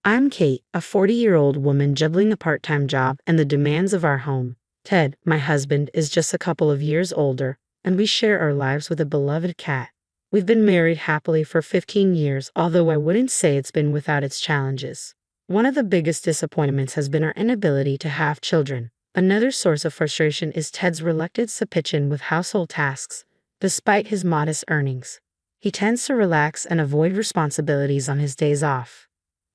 I'm Kate, a 40-year-old woman juggling a part-time job and the demands of our home. Ted, my husband, is just a couple of years older, and we share our lives with a beloved cat. We've been married happily for 15 years, although I wouldn't say it's been without its challenges. One of the biggest disappointments has been our inability to have children. Another source of frustration is Ted's reluctance to pitch in with household tasks, despite his modest earnings. He tends to relax and avoid responsibilities on his days off.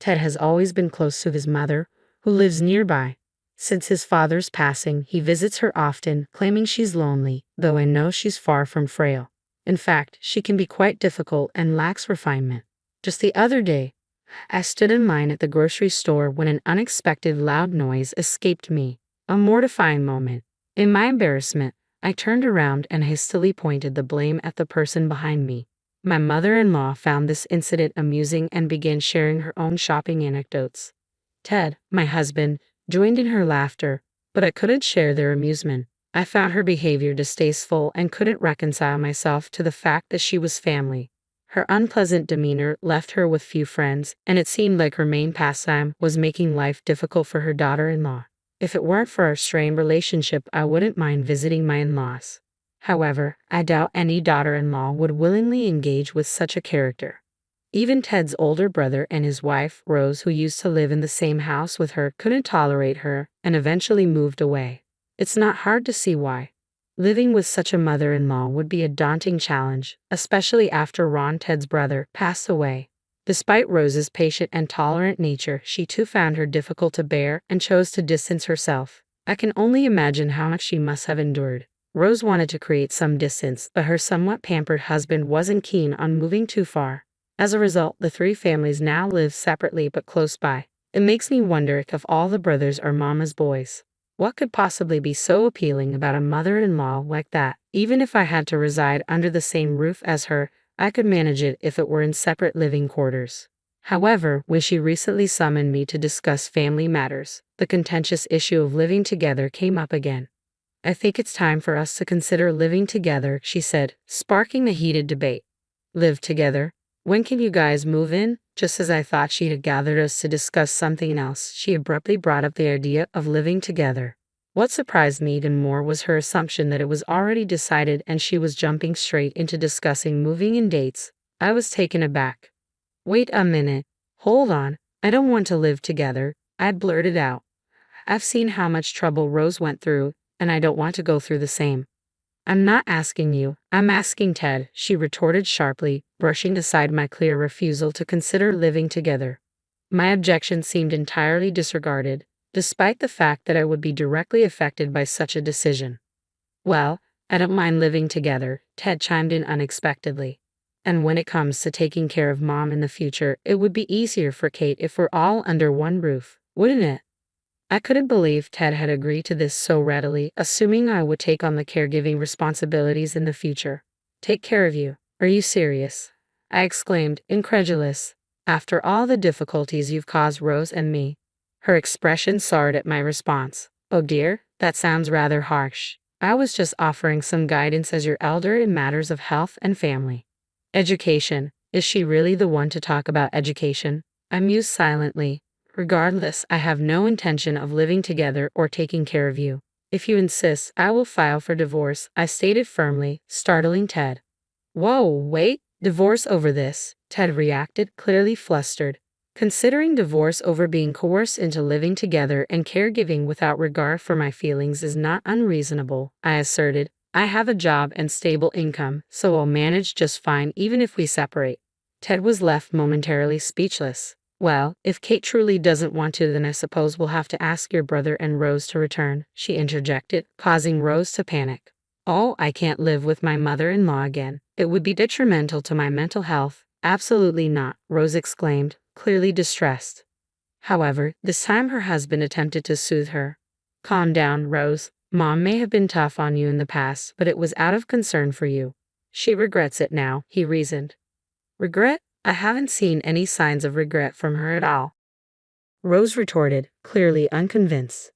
Ted has always been close to his mother, who lives nearby. Since his father's passing, he visits her often, claiming she's lonely, though I know she's far from frail. In fact, she can be quite difficult and lacks refinement. Just the other day, I stood in line at the grocery store when an unexpected loud noise escaped me. A mortifying moment. In my embarrassment, I turned around and hastily pointed the blame at the person behind me. My mother-in-law found this incident amusing and began sharing her own shopping anecdotes. Ted, my husband, joined in her laughter, but I couldn't share their amusement. I found her behavior distasteful and couldn't reconcile myself to the fact that she was family. Her unpleasant demeanor left her with few friends, and it seemed like her main pastime was making life difficult for her daughter-in-law. If it weren't for our strained relationship, I wouldn't mind visiting my in-laws. However, I doubt any daughter-in-law would willingly engage with such a character. Even Ted's older brother and his wife, Rose, who used to live in the same house with her, couldn't tolerate her and eventually moved away. It's not hard to see why. Living with such a mother-in-law would be a daunting challenge, especially after Ron, Ted's brother, passed away. Despite Rose's patient and tolerant nature, she too found her difficult to bear and chose to distance herself. I can only imagine how much she must have endured. Rose wanted to create some distance, but her somewhat pampered husband wasn't keen on moving too far. As a result, the three families now live separately but close by. It makes me wonder if all the brothers are mama's boys. What could possibly be so appealing about a mother-in-law like that? Even if I had to reside under the same roof as her, I could manage it if it were in separate living quarters. However, when she recently summoned me to discuss family matters, the contentious issue of living together came up again. I think it's time for us to consider living together, she said, sparking the heated debate. Live together? When can you guys move in? Just as I thought she had gathered us to discuss something else, she abruptly brought up the idea of living together. What surprised me even more was her assumption that it was already decided and she was jumping straight into discussing moving and dates. I was taken aback. Wait a minute. Hold on. I don't want to live together, I blurted out. I've seen how much trouble Rose went through, and I don't want to go through the same. I'm not asking you, I'm asking Ted, she retorted sharply, brushing aside my clear refusal to consider living together. My objection seemed entirely disregarded, despite the fact that I would be directly affected by such a decision. Well, I don't mind living together, Ted chimed in unexpectedly. And when it comes to taking care of Mom in the future, it would be easier for Kate if we're all under one roof, wouldn't it? I couldn't believe Ted had agreed to this so readily, assuming I would take on the caregiving responsibilities in the future. Take care of you? Are you serious? I exclaimed, incredulous. After all the difficulties you've caused Rose and me. Her expression soured at my response. Oh dear, that sounds rather harsh. I was just offering some guidance as your elder in matters of health and family. Education. Is she really the one to talk about education? I mused silently. Regardless, I have no intention of living together or taking care of you. If you insist, I will file for divorce, I stated firmly, startling Ted. Whoa, wait, divorce over this? Ted reacted, clearly flustered. Considering divorce over being coerced into living together and caregiving without regard for my feelings is not unreasonable, I asserted. I have a job and stable income, so I'll manage just fine even if we separate. Ted was left momentarily speechless. Well, if Kate truly doesn't want to, then I suppose we'll have to ask your brother and Rose to return, she interjected, causing Rose to panic. Oh, I can't live with my mother-in-law again. It would be detrimental to my mental health. Absolutely not, Rose exclaimed, clearly distressed. However, this time her husband attempted to soothe her. Calm down, Rose. Mom may have been tough on you in the past, but it was out of concern for you. She regrets it now, he reasoned. Regret? I haven't seen any signs of regret from her at all. Rose retorted, clearly unconvinced.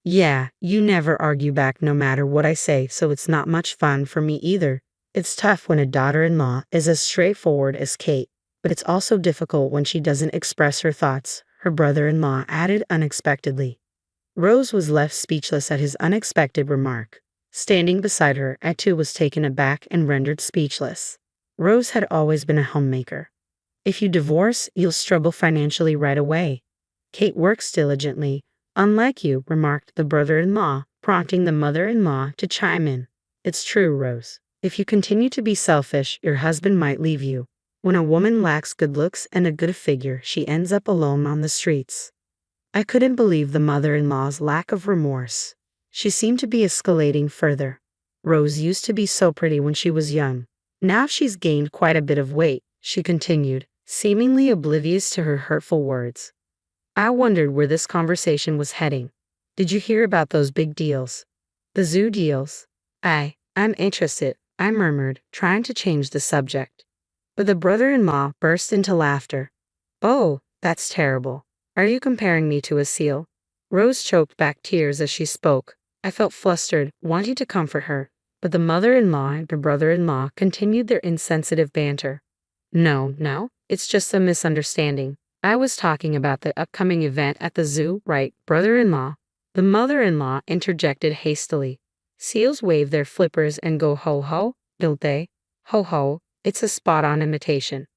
Yeah, you never argue back no matter what I say, so it's not much fun for me either. It's tough when a daughter-in-law is as straightforward as Kate, but it's also difficult when she doesn't express her thoughts, her brother-in-law added unexpectedly. Rose was left speechless at his unexpected remark. Standing beside her, I too was taken aback and rendered speechless. Rose had always been a homemaker. If you divorce, you'll struggle financially right away. Kate works diligently, unlike you, remarked the brother-in-law, prompting the mother-in-law to chime in. It's true, Rose. If you continue to be selfish, your husband might leave you. When a woman lacks good looks and a good figure, she ends up alone on the streets. I couldn't believe the mother-in-law's lack of remorse. She seemed to be escalating further. Rose used to be so pretty when she was young. Now she's gained quite a bit of weight, she continued, seemingly oblivious to her hurtful words. I wondered where this conversation was heading. Did you hear about those big deals? The zoo deals? I'm interested, I murmured, trying to change the subject. But the brother-in-law burst into laughter. Oh, that's terrible. Are you comparing me to a seal? Rose choked back tears as she spoke. I felt flustered, wanting to comfort her, but the mother-in-law and her brother-in-law continued their insensitive banter. No, it's just a misunderstanding. I was talking about the upcoming event at the zoo, right, brother-in-law? The mother-in-law interjected hastily. Seals wave their flippers and go ho-ho, don't they? Ho-ho, it's a spot-on imitation.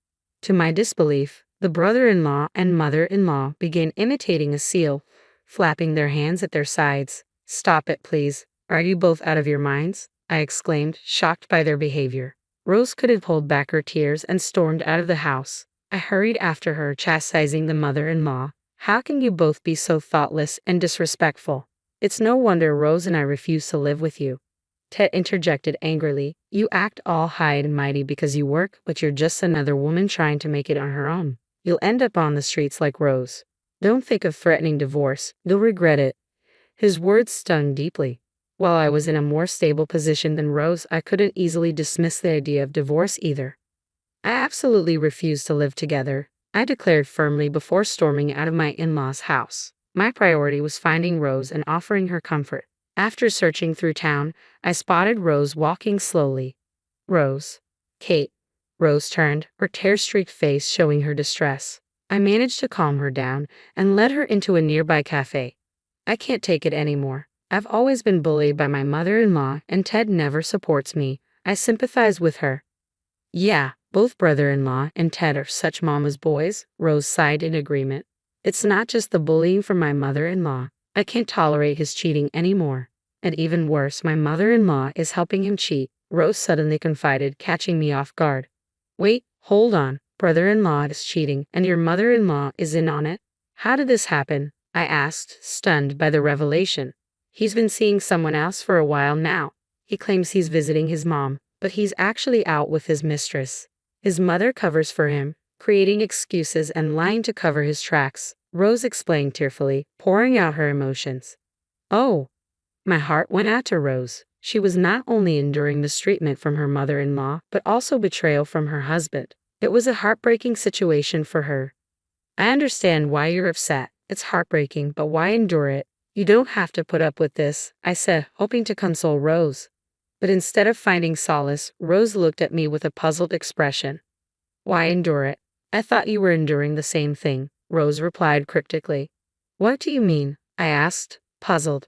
To my disbelief, the brother-in-law and mother-in-law began imitating a seal, flapping their hands at their sides. Stop it, please. Are you both out of your minds? I exclaimed, shocked by their behavior. Rose couldn't hold back her tears and stormed out of the house. I hurried after her, chastising the mother-in-law. How can you both be so thoughtless and disrespectful? It's no wonder Rose and I refuse to live with you. Ted interjected angrily. You act all high and mighty because you work, but you're just another woman trying to make it on her own. You'll end up on the streets like Rose. Don't think of threatening divorce. You'll regret it. His words stung deeply. While I was in a more stable position than Rose, I couldn't easily dismiss the idea of divorce either. I absolutely refused to live together, I declared firmly before storming out of my in-laws' house. My priority was finding Rose and offering her comfort. After searching through town, I spotted Rose walking slowly. Rose. Kate. Rose turned, her tear-streaked face showing her distress. I managed to calm her down and led her into a nearby cafe. I can't take it anymore. I've always been bullied by my mother-in-law and Ted never supports me. I sympathize with her. Yeah, both brother-in-law and Ted are such mama's boys, Rose sighed in agreement. It's not just the bullying from my mother-in-law. I can't tolerate his cheating anymore. And even worse, my mother-in-law is helping him cheat, Rose suddenly confided, catching me off guard. Wait, hold on. Brother-in-law is cheating, and your mother-in-law is in on it? How did this happen? I asked, stunned by the revelation. He's been seeing someone else for a while now. He claims he's visiting his mom, but he's actually out with his mistress. His mother covers for him, creating excuses and lying to cover his tracks, Rose explained tearfully, pouring out her emotions. Oh! My heart went out to Rose. She was not only enduring mistreatment from her mother-in-law, but also betrayal from her husband. It was a heartbreaking situation for her. I understand why you're upset. It's heartbreaking, but why endure it? You don't have to put up with this, I said, hoping to console Rose. But instead of finding solace, Rose looked at me with a puzzled expression. Why endure it? I thought you were enduring the same thing, Rose replied cryptically. What do you mean? I asked, puzzled.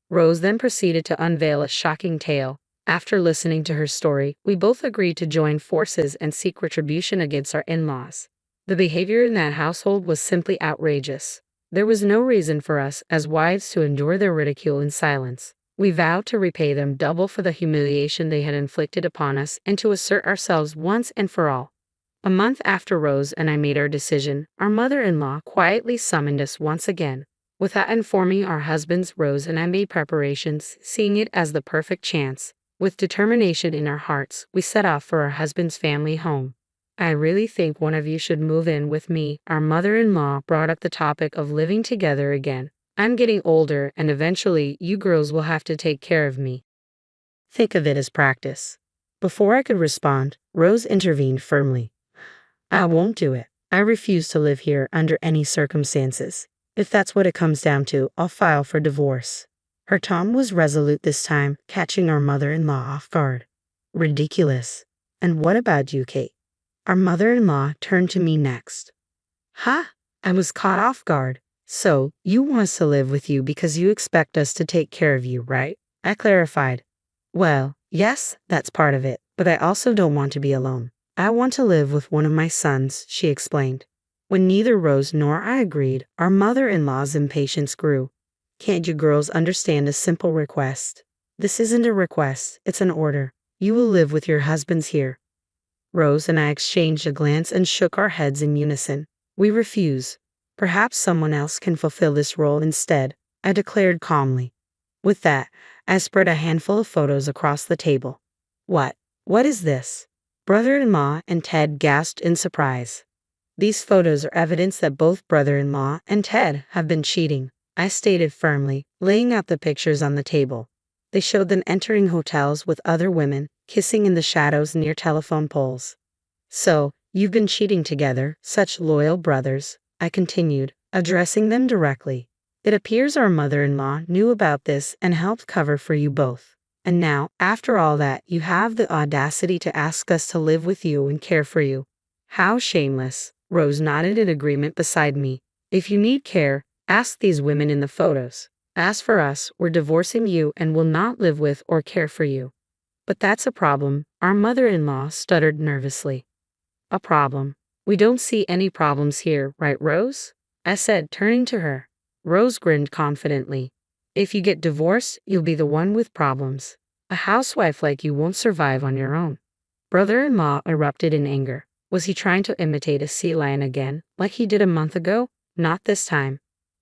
Rose then proceeded to unveil a shocking tale. After listening to her story, we both agreed to join forces and seek retribution against our in-laws. The behavior in that household was simply outrageous. There was no reason for us, as wives, to endure their ridicule in silence. We vowed to repay them double for the humiliation they had inflicted upon us and to assert ourselves once and for all. A month after Rose and I made our decision, our mother-in-law quietly summoned us once again. Without informing our husbands, Rose and I made preparations, seeing it as the perfect chance. With determination in our hearts, we set off for our husband's family home. I really think one of you should move in with me. Our mother-in-law brought up the topic of living together again. I'm getting older, and eventually you girls will have to take care of me. Think of it as practice. Before I could respond, Rose intervened firmly. I won't do it. I refuse to live here under any circumstances. If that's what it comes down to, I'll file for divorce. Her tone was resolute this time, catching our mother-in-law off guard. Ridiculous. And what about you, Kate? Our mother-in-law turned to me next. Huh? I was caught off guard. So, you want us to live with you because you expect us to take care of you, right? I clarified. Well, yes, that's part of it, but I also don't want to be alone. I want to live with one of my sons, she explained. When neither Rose nor I agreed, our mother-in-law's impatience grew. Can't you girls understand a simple request? This isn't a request, it's an order. You will live with your husbands here. Rose and I exchanged a glance and shook our heads in unison. We refuse. Perhaps someone else can fulfill this role instead, I declared calmly. With that, I spread a handful of photos across the table. What? What is this? Brother-in-law and Ted gasped in surprise. These photos are evidence that both brother-in-law and Ted have been cheating, I stated firmly, laying out the pictures on the table. They showed them entering hotels with other women, kissing in the shadows near telephone poles. So, you've been cheating together, such loyal brothers, I continued, addressing them directly. It appears our mother-in-law knew about this and helped cover for you both. And now, after all that, you have the audacity to ask us to live with you and care for you. How shameless. Rose nodded in agreement beside me. If you need care, ask these women in the photos. As for us, we're divorcing you and will not live with or care for you. But that's a problem, our mother-in-law stuttered nervously. A problem? We don't see any problems here, right, Rose? I said, turning to her. Rose grinned confidently. If you get divorced, you'll be the one with problems. A housewife like you won't survive on your own. Brother-in-law erupted in anger. Was he trying to imitate a sea lion again, like he did a month ago? Not this time.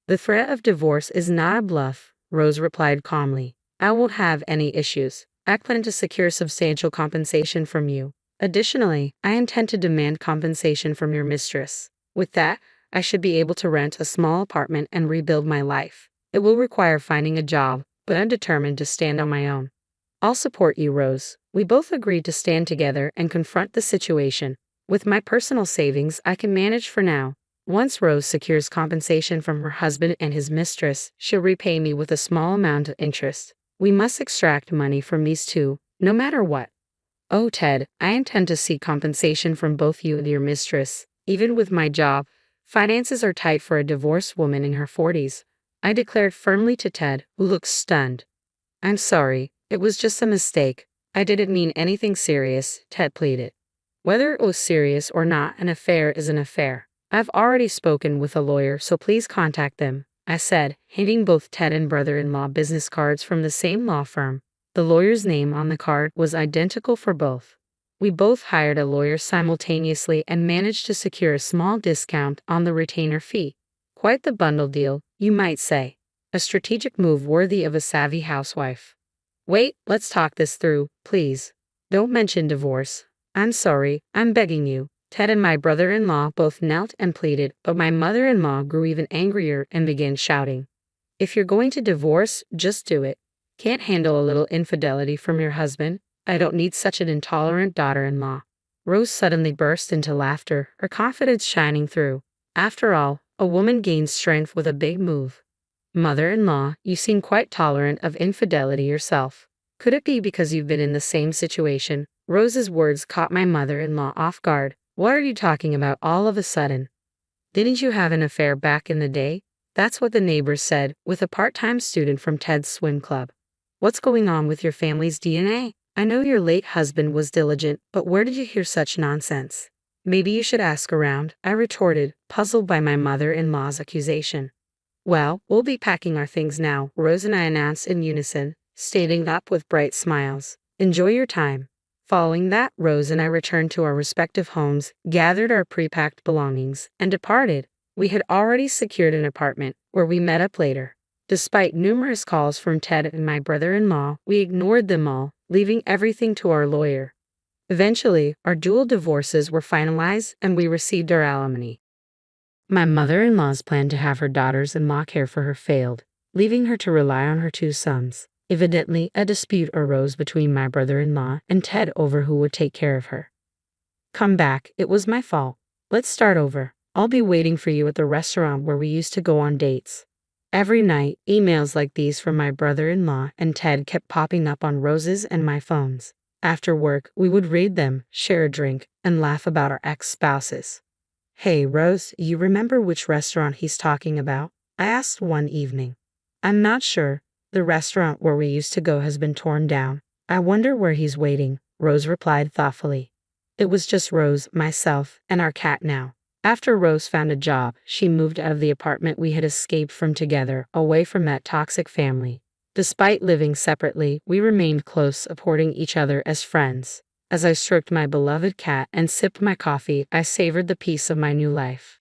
The threat of divorce is not a bluff, Rose replied calmly. I won't have any issues. I plan to secure substantial compensation from you. Additionally, I intend to demand compensation from your mistress. With that, I should be able to rent a small apartment and rebuild my life. It will require finding a job, but I'm determined to stand on my own. I'll support you, Rose. We both agreed to stand together and confront the situation. With my personal savings, I can manage for now. Once Rose secures compensation from her husband and his mistress, she'll repay me with a small amount of interest. We must extract money from these two, no matter what. Oh, Ted, I intend to seek compensation from both you and your mistress. Even with my job, finances are tight for a divorced woman in her 40s. I declared firmly to Ted, who looked stunned. I'm sorry, it was just a mistake. I didn't mean anything serious, Ted pleaded. Whether it was serious or not, an affair is an affair. I've already spoken with a lawyer, so please contact them, I said, handing both Ted and brother-in-law business cards from the same law firm. The lawyer's name on the card was identical for both. We both hired a lawyer simultaneously and managed to secure a small discount on the retainer fee. Quite the bundle deal, you might say. A strategic move worthy of a savvy housewife. Wait, let's talk this through, please. Don't mention divorce. I'm sorry, I'm begging you. Ted and my brother-in-law both knelt and pleaded, but my mother-in-law grew even angrier and began shouting. If you're going to divorce, just do it. Can't handle a little infidelity from your husband? I don't need such an intolerant daughter-in-law. Rose suddenly burst into laughter, her confidence shining through. After all, a woman gains strength with a big move. Mother-in-law, you seem quite tolerant of infidelity yourself. Could it be because you've been in the same situation? Rose's words caught my mother-in-law off guard. What are you talking about all of a sudden? Didn't you have an affair back in the day? That's what the neighbors said, with a part-time student from Ted's swim club. What's going on with your family's DNA? I know your late husband was diligent, but where did you hear such nonsense? Maybe you should ask around, I retorted, puzzled by my mother-in-law's accusation. Well, we'll be packing our things now, Rose and I announced in unison, standing up with bright smiles. Enjoy your time. Following that, Rose and I returned to our respective homes, gathered our pre-packed belongings, and departed. We had already secured an apartment, where we met up later. Despite numerous calls from Ted and my brother-in-law, we ignored them all, leaving everything to our lawyer. Eventually, our dual divorces were finalized and we received our alimony. My mother-in-law's plan to have her daughters-in-law care for her failed, leaving her to rely on her two sons. Evidently, a dispute arose between my brother-in-law and Ted over who would take care of her. Come back, it was my fault. Let's start over. I'll be waiting for you at the restaurant where we used to go on dates. Every night, emails like these from my brother-in-law and Ted kept popping up on Rose's and my phones. After work, we would read them, share a drink, and laugh about our ex-spouses. Hey, Rose, you remember which restaurant he's talking about? I asked one evening. I'm not sure. The restaurant where we used to go has been torn down. I wonder where he's waiting, Rose replied thoughtfully. It was just Rose, myself, and our cat now. After Rose found a job, she moved out of the apartment we had escaped from together, away from that toxic family. Despite living separately, we remained close, supporting each other as friends. As I stroked my beloved cat and sipped my coffee, I savored the peace of my new life.